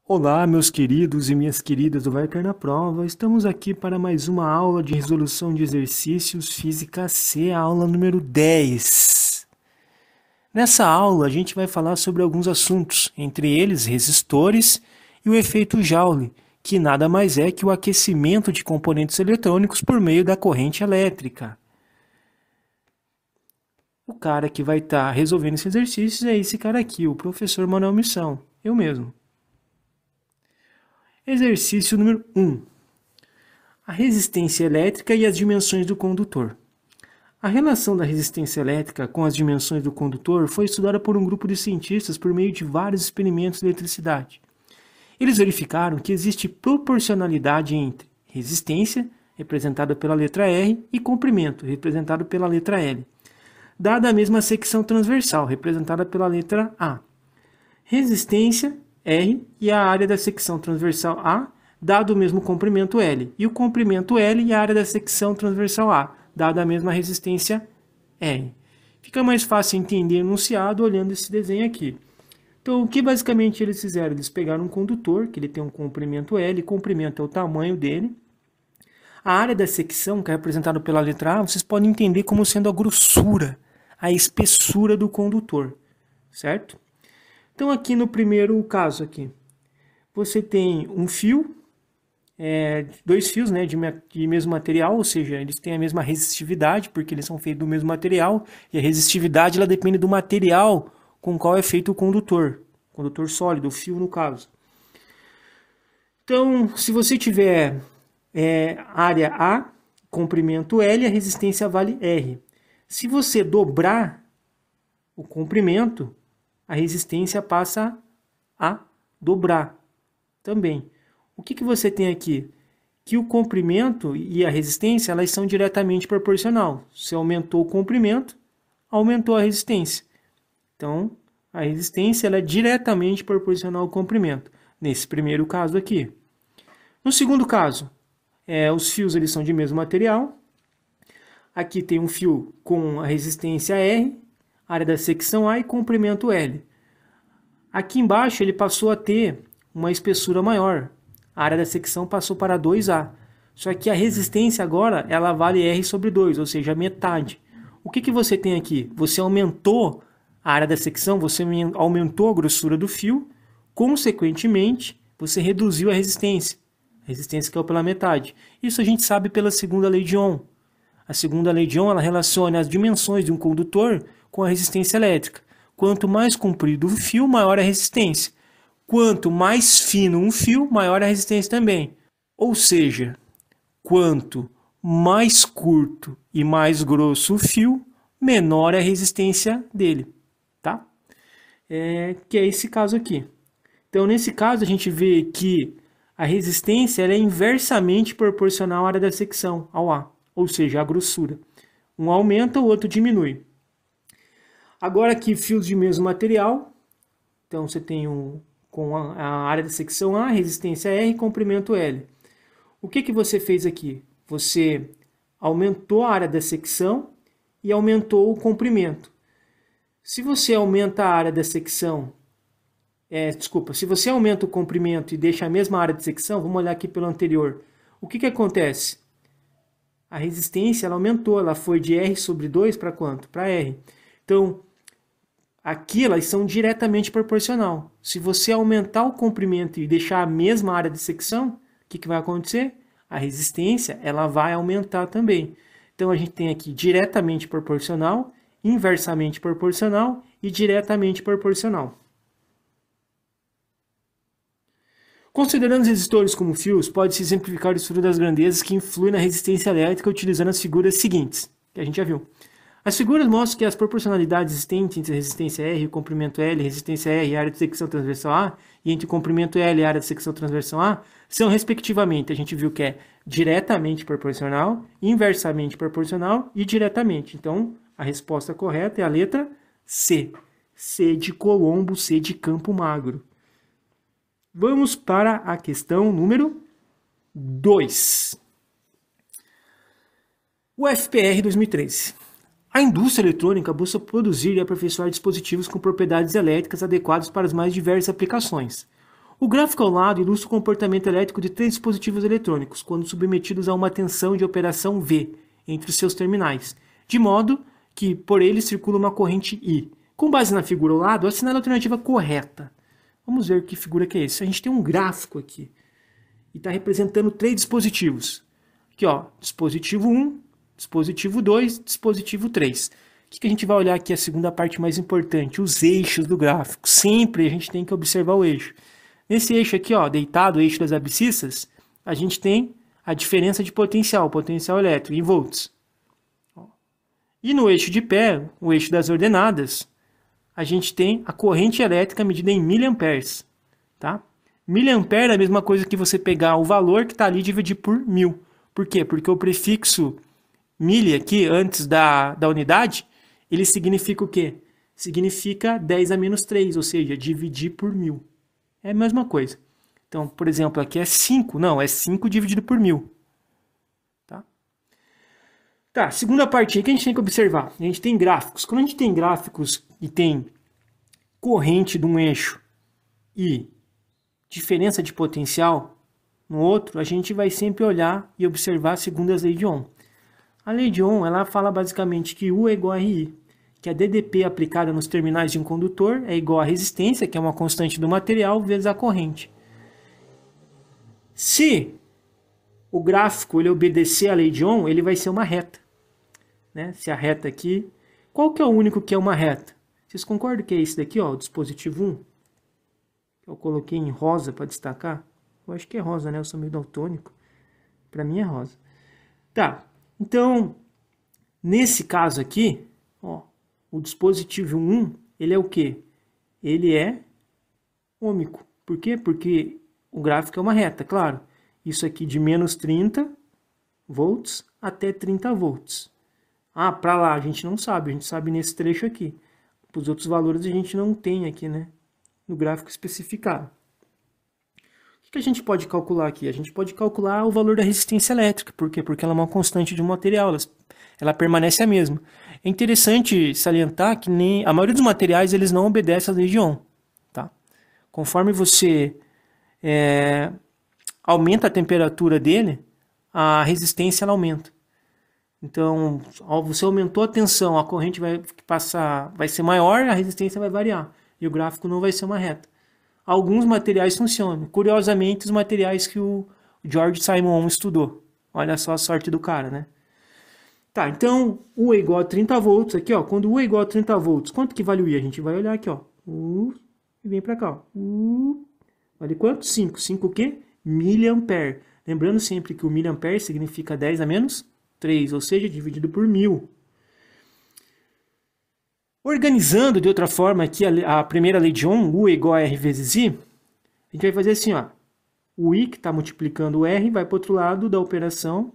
Olá, meus queridos e minhas queridas do Vai Cair na Prova. Estamos aqui para mais uma aula de resolução de exercícios Física C, a aula número 10. Nessa aula, a gente vai falar sobre alguns assuntos, entre eles resistores e o efeito Joule, que nada mais é que o aquecimento de componentes eletrônicos por meio da corrente elétrica. O cara que vai estar resolvendo esses exercícios é esse cara aqui, o professor Manuel Missão, eu mesmo. Exercício número 1. A resistência elétrica e as dimensões do condutor. A relação da resistência elétrica com as dimensões do condutor foi estudada por um grupo de cientistas por meio de vários experimentos de eletricidade. Eles verificaram que existe proporcionalidade entre resistência, representada pela letra R, e comprimento, representado pela letra L, dada a mesma secção transversal, representada pela letra A. Resistência R e a área da secção transversal A, dado o mesmo comprimento L, e o comprimento L e a área da secção transversal A, dada a mesma resistência R. Fica mais fácil entender o enunciado olhando esse desenho aqui. Então, o que basicamente eles fizeram? Eles pegaram um condutor, que ele tem um comprimento L, comprimento é o tamanho dele. A área da secção, que é representada pela letra A, vocês podem entender como sendo a grossura, a espessura do condutor, certo? Então, aqui no primeiro caso, aqui, você tem um fio, dois fios, né, de mesmo material, ou seja, eles têm a mesma resistividade, porque eles são feitos do mesmo material, e a resistividade ela depende do material com qual é feito o condutor sólido, o fio no caso. Então, se você tiver área A, comprimento L, a resistência vale R. Se você dobrar o comprimento, a resistência passa a dobrar também. O que você tem aqui? Que o comprimento e a resistência elas são diretamente proporcional. Se aumentou o comprimento, aumentou a resistência. Então, a resistência ela é diretamente proporcional ao comprimento. Nesse primeiro caso aqui. No segundo caso, os fios eles são de mesmo material. Aqui tem um fio com a resistência R, área da secção A e comprimento L. Aqui embaixo ele passou a ter uma espessura maior. A área da secção passou para 2A. Só que a resistência agora ela vale R sobre 2, ou seja, metade. O que você tem aqui? Você aumentou a área da secção, você aumentou a grossura do fio, consequentemente você reduziu a resistência. A resistência caiu pela metade. Isso a gente sabe pela segunda lei de Ohm. A segunda lei de Ohm ela relaciona as dimensões de um condutor com a resistência elétrica. Quanto mais comprido o fio, maior a resistência. Quanto mais fino um fio, maior a resistência também. Ou seja, quanto mais curto e mais grosso o fio, menor a resistência dele. Tá? Que é esse caso aqui. Então, nesse caso, a gente vê que a resistência ela é inversamente proporcional à área da secção, ao A. Ou seja, a grossura. Um aumenta, o outro diminui. Agora aqui, fios de mesmo material. Então, você tem com a área da secção A, resistência R e comprimento L. O que você fez aqui? Você aumentou a área da secção e aumentou o comprimento. Se você aumenta a área da secção... se você aumenta o comprimento e deixa a mesma área de secção, vamos olhar aqui pelo anterior. O que acontece? A resistência ela aumentou, ela foi de R sobre 2 para quanto? Para R. Então, aqui elas são diretamente proporcional. Se você aumentar o comprimento e deixar a mesma área de secção, o que vai acontecer? A resistência ela vai aumentar também. Então a gente tem aqui diretamente proporcional, inversamente proporcional e diretamente proporcional. Considerando os resistores como fios, pode-se exemplificar o estudo das grandezas que influem na resistência elétrica utilizando as figuras seguintes, que a gente já viu. As figuras mostram que as proporcionalidades existentes entre resistência R e comprimento L, resistência R e área de secção transversal A, e entre comprimento L e área de secção transversal A, são respectivamente, a gente viu que é diretamente proporcional, inversamente proporcional e diretamente. Então, a resposta correta é a letra C. C de Colombo, C de Campo Magro. Vamos para a questão número 2. O FPR 2013. A indústria eletrônica busca produzir e aperfeiçoar dispositivos com propriedades elétricas adequadas para as mais diversas aplicações. O gráfico ao lado ilustra o comportamento elétrico de 3 dispositivos eletrônicos, quando submetidos a uma tensão de operação V entre os seus terminais, de modo que por eles circula uma corrente I. Com base na figura ao lado, assinale a alternativa correta. Vamos ver que figura que é essa. A gente tem um gráfico aqui e está representando 3 dispositivos. Aqui, ó, dispositivo 1, dispositivo 2, dispositivo 3. O que a gente vai olhar aqui, a segunda parte mais importante, os eixos do gráfico. Sempre a gente tem que observar o eixo. Nesse eixo aqui, ó, deitado, o eixo das abscissas, a gente tem a diferença de potencial elétrico, em volts. E no eixo de pé, o eixo das ordenadas, a gente tem a corrente elétrica medida em miliamperes. Tá? Miliampere é a mesma coisa que você pegar o valor que está ali e dividir por 1000. Por quê? Porque o prefixo milha aqui, antes da unidade, ele significa o quê? Significa 10 a menos 3, ou seja, dividir por 1000. É a mesma coisa. Então, por exemplo, aqui é 5. Não, é 5 dividido por 1000. Tá, segunda parte aí que a gente tem que observar. A gente tem gráficos. Quando a gente tem gráficos e tem corrente de um eixo e diferença de potencial no outro, a gente vai sempre olhar e observar segundo as leis de Ohm. A lei de Ohm, ela fala basicamente que U é igual a RI, que a DDP aplicada nos terminais de um condutor é igual à resistência, que é uma constante do material, vezes a corrente. Se o gráfico ele obedecer à lei de Ohm, ele vai ser uma reta. Né? Se a reta aqui... Qual que é o único que é uma reta? Vocês concordam que é esse daqui, ó, o dispositivo 1? Eu coloquei em rosa para destacar. Eu acho que é rosa, né? Eu sou meio daltônico. Para mim é rosa. Tá, então, nesse caso aqui, ó, o dispositivo 1, ele é o quê? Ele é ômico. Por quê? Porque o gráfico é uma reta, claro. Isso aqui de menos 30 volts até 30 volts. Ah, para lá a gente não sabe, a gente sabe nesse trecho aqui. Para os outros valores a gente não tem aqui, né? No gráfico especificado. O que a gente pode calcular aqui? A gente pode calcular o valor da resistência elétrica. Por quê? Porque ela é uma constante de um material, ela permanece a mesma. É interessante salientar que nem a maioria dos materiais eles não obedecem à lei de Ohm. Tá? Conforme você aumenta a temperatura dele, a resistência ela aumenta. Então, você aumentou a tensão, a corrente vai ser maior, a resistência vai variar. E o gráfico não vai ser uma reta. Alguns materiais funcionam. Curiosamente, os materiais que o George Simon estudou. Olha só a sorte do cara, né? Tá, então, U é igual a 30 volts aqui, ó. Quando U é igual a 30 volts, quanto que vale o I? A gente vai olhar aqui, ó. E vem pra cá, ó. Vale quanto? 5. 5 o quê? Miliampere. Lembrando sempre que o miliampere significa 10 a menos 3, ou seja, dividido por 1000. Organizando de outra forma aqui a primeira lei de Ohm, U é igual a R vezes I, a gente vai fazer assim, ó. O I, que está multiplicando o R, vai para o outro lado da operação,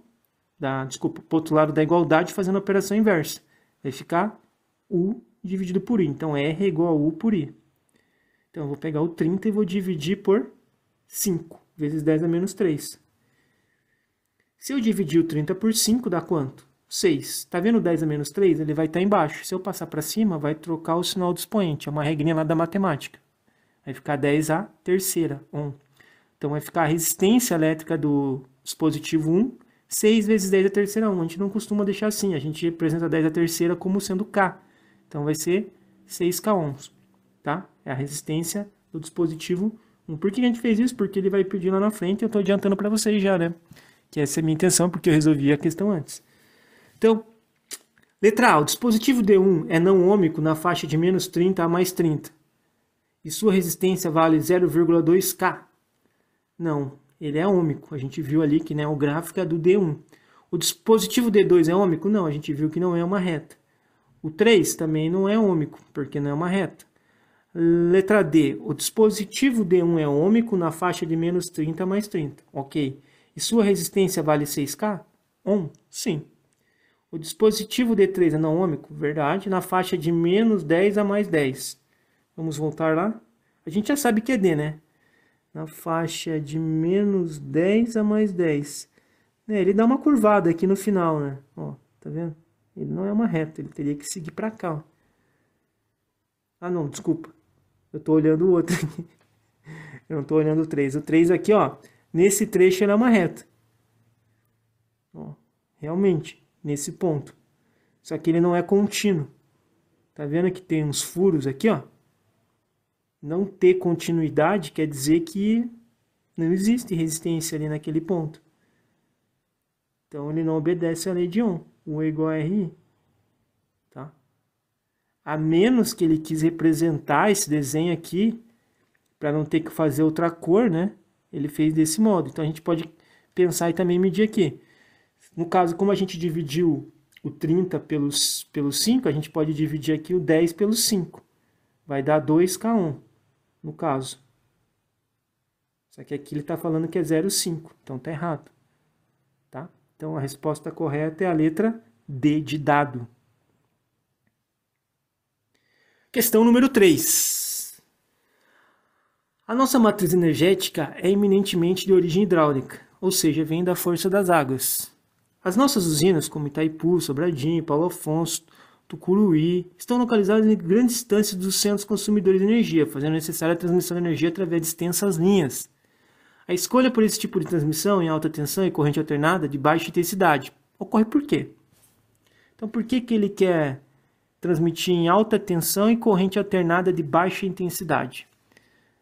para o outro lado da igualdade, fazendo a operação inversa. Vai ficar U dividido por I. Então, R é igual a U por I. Então, eu vou pegar o 30 e vou dividir por 5, vezes 10 a menos 3. Se eu dividir o 30 por 5, dá quanto? 6. Tá vendo 10 a menos 3? Ele vai estar embaixo. Se eu passar para cima, vai trocar o sinal do expoente. É uma regrinha lá da matemática. Vai ficar 10 a terceira, Ohm. Então, vai ficar a resistência elétrica do dispositivo 1, 6 vezes 10 a terceira Ohm. A gente não costuma deixar assim. A gente representa 10 a terceira como sendo K. Então, vai ser 6K ohms. Tá? É a resistência do dispositivo 1. Por que a gente fez isso? Porque ele vai pedir lá na frente. Eu estou adiantando para vocês já, né? Que essa é a minha intenção, porque eu resolvi a questão antes. Então, letra A, o dispositivo D1 é não ômico na faixa de menos 30 a mais 30. E sua resistência vale 0,2K. Não, ele é ômico. A gente viu ali que, né, o gráfico é do D1. O dispositivo D2 é ômico? Não, a gente viu que não é uma reta. O 3 também não é ômico, porque não é uma reta. Letra D, o dispositivo D1 é ômico na faixa de menos 30 a mais 30. Ok. E sua resistência vale 6K? Ohm? Sim. O dispositivo D3 é não ômico? Verdade. Na faixa de menos 10 a mais 10. Vamos voltar lá? A gente já sabe que é D, né? Na faixa de menos 10 a mais 10. Ele dá uma curvada aqui no final, né? Ó, tá vendo? Ele não é uma reta, ele teria que seguir pra cá, ó. Ah, não, desculpa. Eu tô olhando o outro aqui. Eu não estou olhando o 3. O 3 aqui, ó, nesse trecho ele é uma reta. Ó, realmente, nesse ponto. Só que ele não é contínuo. Tá vendo que tem uns furos aqui, ó? Não ter continuidade quer dizer que não existe resistência ali naquele ponto. Então ele não obedece à lei de Ohm. U é igual a RI. Tá? A menos que ele quis representar esse desenho aqui, para não ter que fazer outra cor, né? Ele fez desse modo. Então a gente pode pensar e também medir aqui. No caso, como a gente dividiu o 30 pelos 5, a gente pode dividir aqui o 10 pelos 5. Vai dar 2K1, no caso. Só que aqui ele está falando que é 0,5, então está errado. Tá? Então a resposta correta é a letra D de dado. Questão número 3. A nossa matriz energética é eminentemente de origem hidráulica, ou seja, vem da força das águas. As nossas usinas, como Itaipu, Sobradinho, Paulo Afonso, Tucuruí, estão localizadas em grandes distâncias dos centros consumidores de energia, fazendo necessária a transmissão de energia através de extensas linhas. A escolha por esse tipo de transmissão em alta tensão e corrente alternada de baixa intensidade ocorre por quê? Então, por que ele quer transmitir em alta tensão e corrente alternada de baixa intensidade?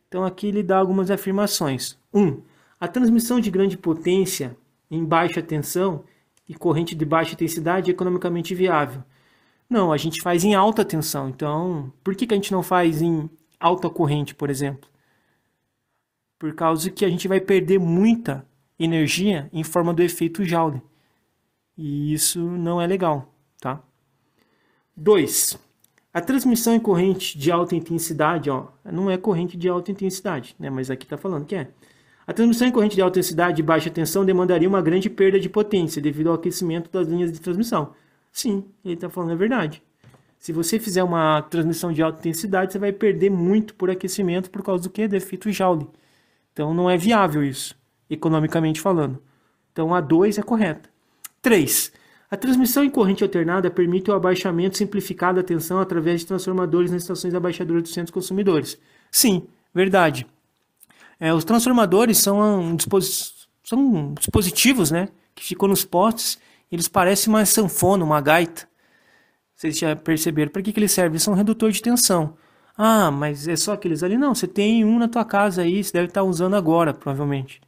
Então, aqui ele dá algumas afirmações. 1. A transmissão de grande potência em baixa tensão e corrente de baixa intensidade é economicamente viável. Não, a gente faz em alta tensão. Então, por que a gente não faz em alta corrente, por exemplo? Por causa que a gente vai perder muita energia em forma do efeito Joule. E isso não é legal, tá? 2. A transmissão em corrente de alta intensidade, ó, não é corrente de alta intensidade, né? Mas aqui está falando que é. A transmissão em corrente de alta intensidade e baixa tensão demandaria uma grande perda de potência devido ao aquecimento das linhas de transmissão. Sim, ele está falando a verdade. Se você fizer uma transmissão de alta intensidade, você vai perder muito por aquecimento por causa do quê? Do efeito Joule. Então não é viável isso, economicamente falando. Então a 2 é correta. 3. A transmissão em corrente alternada permite o abaixamento simplificado da tensão através de transformadores nas estações abaixadoras dos centros consumidores. Sim, verdade. Os transformadores são dispositivos, né, que ficam nos postes. Eles parecem uma sanfona, uma gaita. Vocês já perceberam? Para que eles servem? Eles são um redutor de tensão. Ah, mas é só aqueles ali? Não, você tem um na tua casa aí, você deve estar usando agora, provavelmente.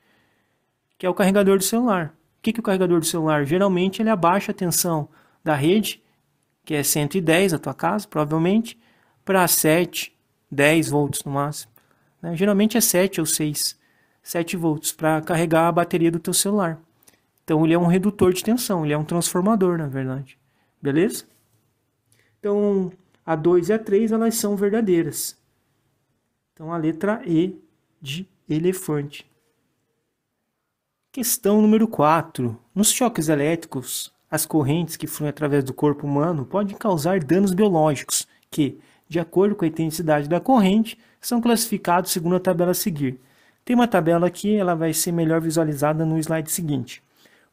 Que é o carregador do celular. O que é o carregador do celular? Geralmente ele abaixa a tensão da rede, que é 110 a tua casa, provavelmente, para 7, 10 volts no máximo. Né? Geralmente é 7 ou 6, 7 volts para carregar a bateria do teu celular. Então ele é um redutor de tensão, ele é um transformador, na verdade. Beleza? Então a 2 e a 3 elas são verdadeiras. Então a letra E de elefante. Questão número 4. Nos choques elétricos, as correntes que fluem através do corpo humano podem causar danos biológicos que, de acordo com a intensidade da corrente, são classificados segundo a tabela a seguir. Tem uma tabela aqui, ela vai ser melhor visualizada no slide seguinte.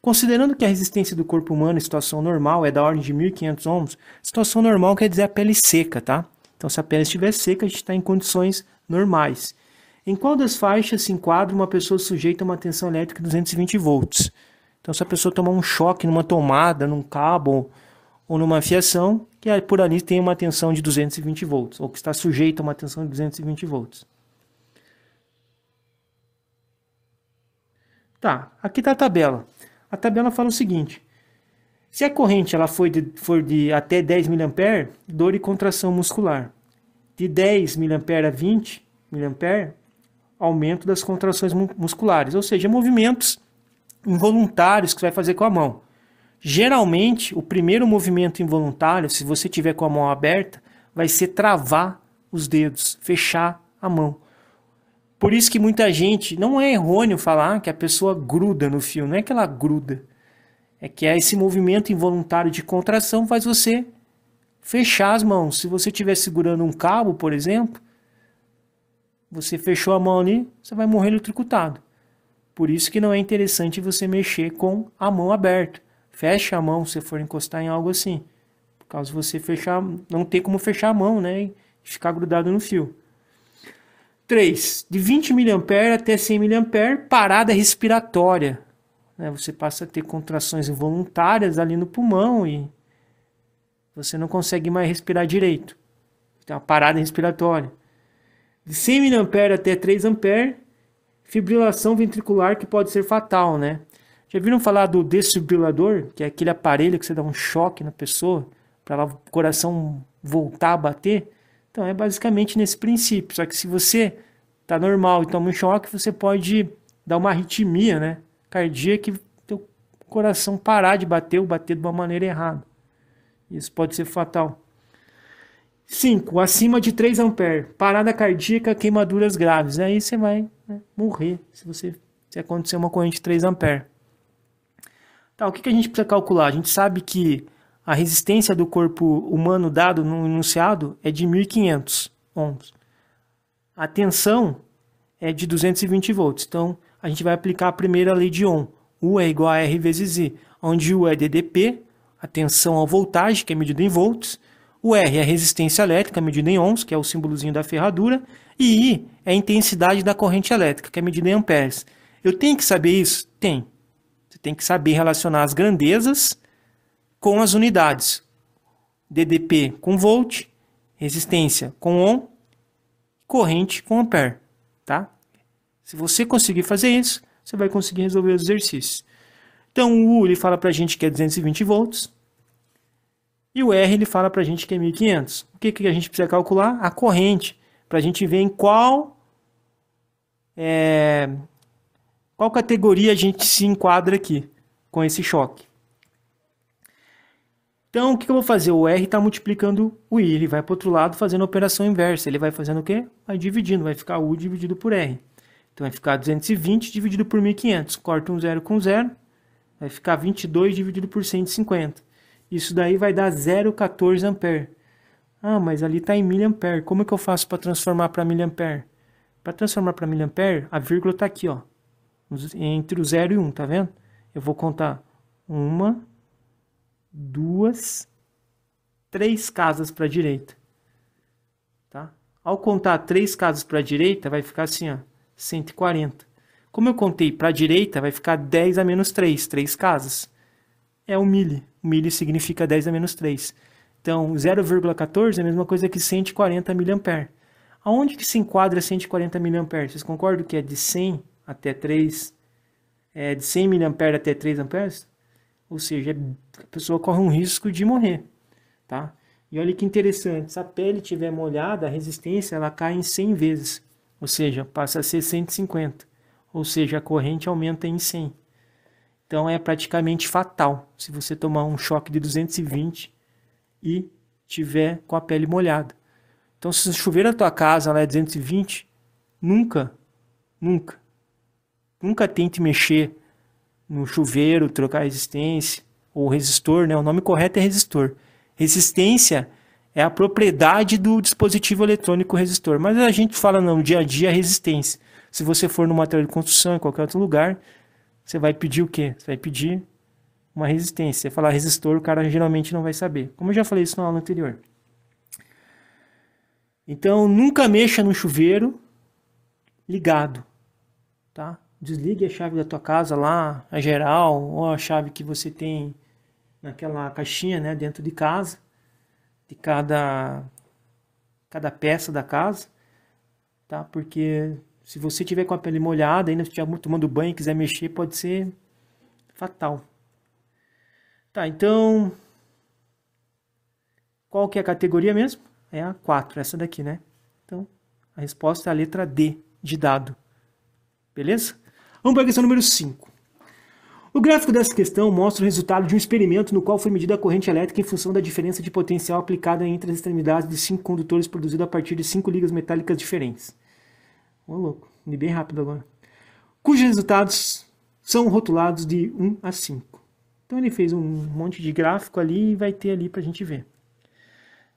Considerando que a resistência do corpo humano em situação normal é da ordem de 1.500 ohms, situação normal quer dizer a pele seca, tá? Então, se a pele estiver seca, a gente está em condições normais. Em qual das faixas se enquadra uma pessoa sujeita a uma tensão elétrica de 220 volts? Então, se a pessoa tomar um choque numa tomada, num cabo ou numa fiação, que por ali tem uma tensão de 220 volts, ou que está sujeita a uma tensão de 220 volts. Tá, aqui está a tabela. A tabela fala o seguinte: se a corrente ela for de até 10 mA, dor e contração muscular. De 10 mA a 20 mA, aumento das contrações musculares, ou seja, movimentos involuntários que você vai fazer com a mão. Geralmente, o primeiro movimento involuntário, se você tiver com a mão aberta, vai ser travar os dedos, fechar a mão. Por isso que muita gente, não é errôneo falar que a pessoa gruda no fio, não é que ela gruda. É que esse movimento involuntário de contração faz você fechar as mãos. Se você estiver segurando um cabo, por exemplo, você fechou a mão ali, você vai morrer eletrocutado. Por isso que não é interessante você mexer com a mão aberta. Fecha a mão se for encostar em algo assim. Por causa de você fechar, não ter como fechar a mão, né? E ficar grudado no fio. 3. De 20 mA até 100 mA, parada respiratória. Né? Você passa a ter contrações involuntárias ali no pulmão e você não consegue mais respirar direito. Tem uma parada respiratória. De 100 mA até 3 A, fibrilação ventricular que pode ser fatal, né? Já viram falar do desfibrilador, que é aquele aparelho que você dá um choque na pessoa para o coração voltar a bater? Então é basicamente nesse princípio. Só que se você tá normal e toma um choque, você pode dar uma arritmia, né? Cardíaca, e teu coração parar de bater ou bater de uma maneira errada. Isso pode ser fatal. 5. Acima de 3 A, parada cardíaca, queimaduras graves. Aí você vai, né, morrer se acontecer uma corrente de 3 A. Tá, o que a gente precisa calcular? A gente sabe que a resistência do corpo humano dado no enunciado é de 1.500 ohms. A tensão é de 220 volts. Então, a gente vai aplicar a primeira lei de Ohm. U é igual a R vezes I, onde U é DDP, a tensão à voltagem, que é medida em volts. O R é a resistência elétrica, medida em ohms, que é o símbolozinho da ferradura. E I é a intensidade da corrente elétrica, que é medida em amperes. Eu tenho que saber isso? Tem. Você tem que saber relacionar as grandezas com as unidades. DDP com volt, resistência com ohm, corrente com ampere. Tá? Se você conseguir fazer isso, você vai conseguir resolver os exercícios. Então o U ele fala para a gente que é 220 volts. E o R ele fala para a gente que é 1.500. O que a gente precisa calcular? A corrente, para a gente ver em qual categoria a gente se enquadra aqui com esse choque. Então, o que eu vou fazer? O R está multiplicando o I, ele vai para o outro lado fazendo a operação inversa. Ele vai fazendo o quê? Vai dividindo, vai ficar U dividido por R. Então, vai ficar 220 dividido por 1.500. Corta um zero com zero, vai ficar 22 dividido por 150. Isso daí vai dar 0,14 ampere. Ah, mas ali está em miliampere. Como é que eu faço para transformar para miliampere? Para transformar para miliampere, a vírgula está aqui, ó, entre o 0 e 1, tá vendo? Eu vou contar 1, 2, 3 casas para a direita. Tá? Ao contar 3 casas para a direita, vai ficar assim, ó, 140. Como eu contei para a direita, vai ficar 10 a menos 3, 3 casas. É o milli. O milli significa 10 a menos 3. Então, 0,14 é a mesma coisa que 140 mA. Aonde que se enquadra 140 mA? Vocês concordam que é de 100 até 3, de 100 mA até 3 amperes? Ou seja, a pessoa corre um risco de morrer. Tá? E olha que interessante, se a pele estiver molhada, a resistência ela cai em 100 vezes. Ou seja, passa a ser 150. Ou seja, a corrente aumenta em 100. Então é praticamente fatal se você tomar um choque de 220 e tiver com a pele molhada. Então se chover na tua casa lá é 220, nunca tente mexer no chuveiro, trocar resistência ou resistor, né? O nome correto é resistor. Resistência é a propriedade do dispositivo eletrônico resistor, mas a gente fala no dia a dia resistência. Se você for no material de construção, em qualquer outro lugar, você vai pedir o quê? Você vai pedir uma resistência. Você falar resistor, o cara geralmente não vai saber. Como eu já falei isso na aula anterior. Então, nunca mexa no chuveiro ligado. Tá? Desligue a chave da tua casa lá, a geral, ou a chave que você tem naquela caixinha, né, dentro de casa, de cada peça da casa. Tá? Porque se você tiver com a pele molhada, ainda estiver tomando banho e quiser mexer, pode ser fatal. Tá, então, qual que é a categoria mesmo? É a 4, essa daqui, né? Então, a resposta é a letra D, de dado. Beleza? Vamos para a questão número 5. O gráfico dessa questão mostra o resultado de um experimento no qual foi medida a corrente elétrica em função da diferença de potencial aplicada entre as extremidades de 5 condutores produzido a partir de 5 ligas metálicas diferentes. Ô, louco, li bem rápido agora. Cujos resultados são rotulados de 1 a 5. Então ele fez um monte de gráfico ali e vai ter ali para a gente ver.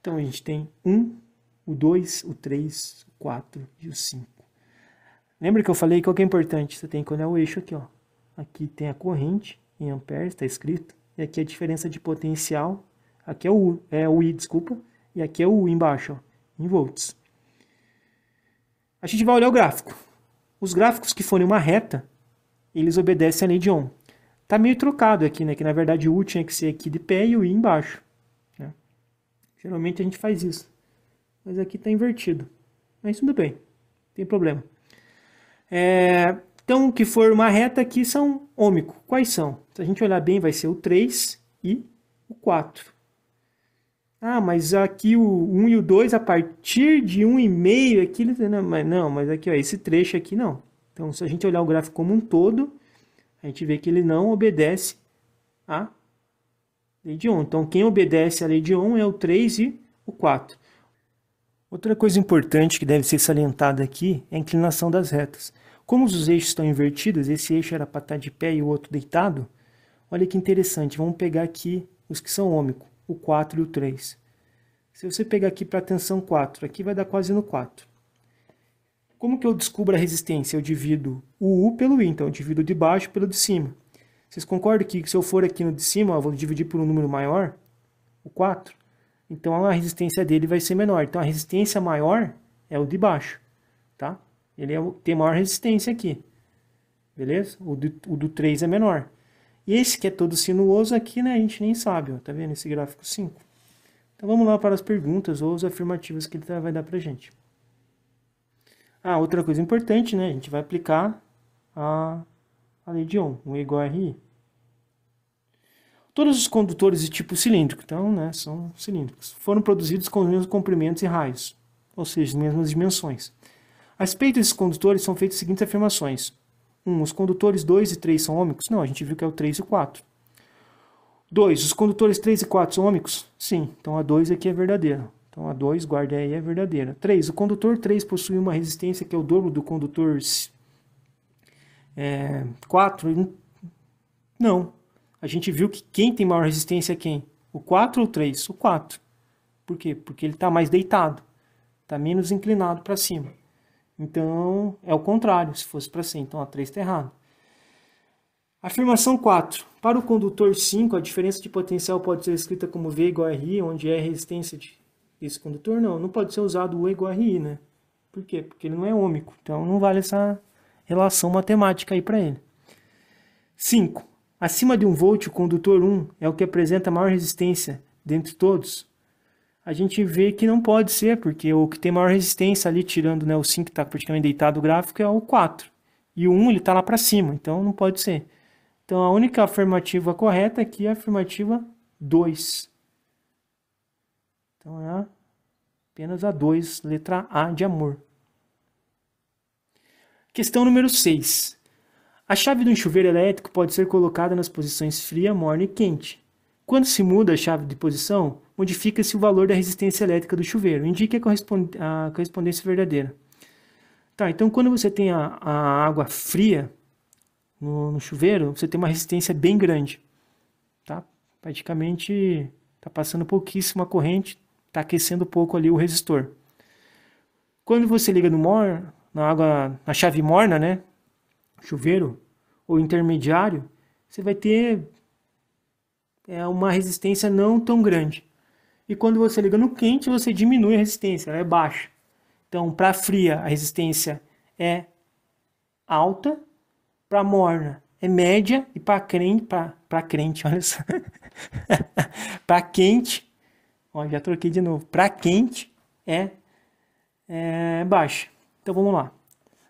Então a gente tem 1, o 2, o 3, o 4 e o 5. Lembra que eu falei que o que é importante? Você tem que olhar o eixo aqui, ó. Aqui tem a corrente em amperes, está escrito. E aqui a diferença de potencial. Aqui é o I, desculpa. E aqui é o U embaixo, ó, em volts. A gente vai olhar o gráfico. Os gráficos que forem uma reta, eles obedecem à lei de Ohm. Tá meio trocado aqui, né? Que na verdade o U tinha que ser aqui de pé e o I embaixo, né? Geralmente a gente faz isso. Mas aqui tá invertido. Mas tudo bem, não tem problema. Então, o que for uma reta aqui são ômico. Quais são? Se a gente olhar bem, vai ser o 3 e o 4. Ah, mas aqui o 1 e o 2, a partir de 1,5 aqui, não, mas aqui, ó, esse trecho aqui não. Então, se a gente olhar o gráfico como um todo, a gente vê que ele não obedece à lei de Ohm. Então, quem obedece à lei de Ohm é o 3 e o 4. Outra coisa importante que deve ser salientada aqui é a inclinação das retas. Como os eixos estão invertidos, esse eixo era para estar de pé e o outro deitado, olha que interessante, vamos pegar aqui os que são ômicos, o 4 e o 3. Se você pegar aqui para a tensão 4, aqui vai dar quase no 4. Como que eu descubro a resistência? Eu divido o U pelo I, então eu divido o de baixo pelo de cima. Vocês concordam que se eu for aqui no de cima, eu vou dividir por um número maior, o 4? Então a resistência dele vai ser menor. Então a resistência maior é o de baixo, tá? Ele tem maior resistência aqui, beleza? O do 3 é menor. E esse que é todo sinuoso aqui, né, a gente nem sabe, ó, tá vendo esse gráfico 5? Então vamos lá para as perguntas ou as afirmativas que ele vai dar pra gente. Ah, outra coisa importante, né, a gente vai aplicar a lei de Ohm, U igual a RI. Todos os condutores de tipo cilíndrico, então, né, são cilíndricos, foram produzidos com os mesmos comprimentos e raios, ou seja, as mesmas dimensões. A respeito desses condutores são feitas as seguintes afirmações. 1. Os condutores 2 e 3 são ômicos? Não, a gente viu que é o 3 e o 4. 2. Os condutores 3 e 4 são ômicos? Sim, então a 2 aqui é verdadeira. Então a 2, guarda aí, é verdadeira. 3. O condutor 3 possui uma resistência que é o dobro do condutor 4? Não. A gente viu que quem tem maior resistência é quem? O 4 ou o 3? O 4. Por quê? Porque ele está mais deitado. Está menos inclinado para cima. Então, é o contrário, se fosse para cima. Então, a 3 está errado. Afirmação 4. Para o condutor 5, a diferença de potencial pode ser escrita como V igual a RI, onde é a resistência desse condutor? Não pode ser usado U igual a RI, né? Por quê? Porque ele não é ômico. Então, não vale essa relação matemática aí para ele. 5. Acima de 1 volt, o condutor 1 é o que apresenta maior resistência dentre todos. A gente vê que não pode ser, porque o que tem maior resistência ali, tirando, né, o 5 que está praticamente deitado o gráfico, é o 4. E o 1 ele está lá para cima, então não pode ser. Então a única afirmativa correta aqui é a afirmativa 2. Então é apenas a 2, letra A de amor. Questão número 6. A chave de um chuveiro elétrico pode ser colocada nas posições fria, morna e quente. Quando se muda a chave de posição, modifica-se o valor da resistência elétrica do chuveiro. Indique a correspondência verdadeira. Tá, então quando você tem a água fria no chuveiro, você tem uma resistência bem grande. Tá? Praticamente está passando pouquíssima corrente, está aquecendo pouco ali o resistor. Quando você liga na chave morna, né, chuveiro ou intermediário, você vai ter uma resistência não tão grande. E quando você liga no quente, você diminui a resistência, ela é baixa. Então, para fria, a resistência é alta, para morna é média e para crente, olha só. Para quente, ó, já troquei de novo. Para quente é baixa. Então vamos lá.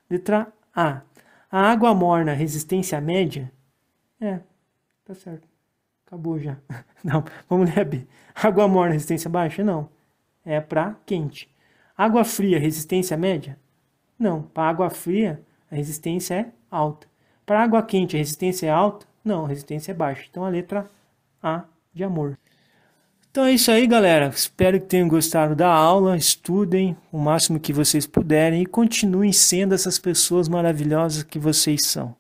Letra A. A água morna, resistência média? Tá certo. Acabou já. Não, vamos ler a B. Água morna, resistência baixa? Não. É para quente. Água fria, resistência média? Não. Para água fria, a resistência é alta. Para água quente, a resistência é alta? Não, a resistência é baixa. Então a letra A de amor. Então é isso aí, galera. Espero que tenham gostado da aula. Estudem o máximo que vocês puderem e continuem sendo essas pessoas maravilhosas que vocês são.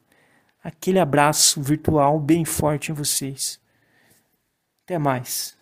Aquele abraço virtual bem forte em vocês. Até mais.